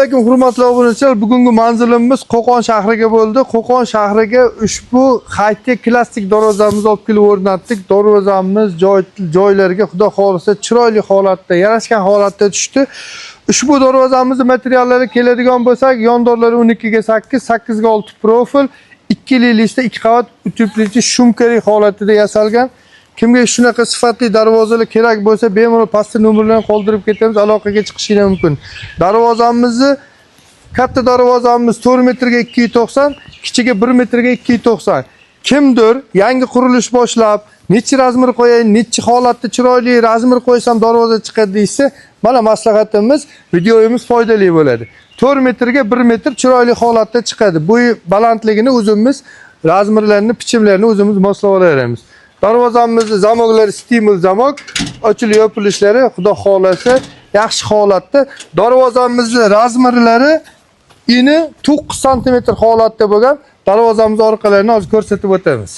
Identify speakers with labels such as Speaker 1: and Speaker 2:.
Speaker 1: alaykum hurmatli obunachilar. Bugungi manzilimiz Qo'qon shahriga bo'ldi. Qo'qon shahriga ushbu high-tech klassik darvozamizni olib kelib o'rnatdik. Darvozamiz joylariga xudo xolisa chiroyli holatda, yarashgan holatda tushdi. Ushbu darvozamizning materiallari keladigan bo'lsak, yondorlari 12 ga 8, 8 ga 6 profil, 2 listda 2 qavat utuplichi shumkari holatida yasalgan. Kimga shunaqa sifatli darvozalar kerak bo'lsa, bemalol pastda nomerlarni qoldirib ketamiz, aloqaga chiqishingiz mumkin. Darvozamizni katta darvozamiz 4 metrga 290, kichigi 1 metrga 290. Kimdir yangi qurilish boshlab, necha razmer qo'yayin, necha holatda chiroyli razmer qo'ysam darvoza chiqadi deysa, mana maslahatimiz, videoyimiz foydali bo'ladi. 4 metrga 1 metr chiroyli holatda chiqadi. Bu balandligini o'zimiz razmerlarni, bichimlarini o'zimiz moslab olaveramiz. Darvozamizning zamoglari stimul zamok, ochilib yopilishlari xudo xolasa yaxshi holatda. Darvozamizning razmerlari ini 9 sm holatda bo'lgan. Darvozamiz orqalarini hozir ko'rsatib o'tamiz.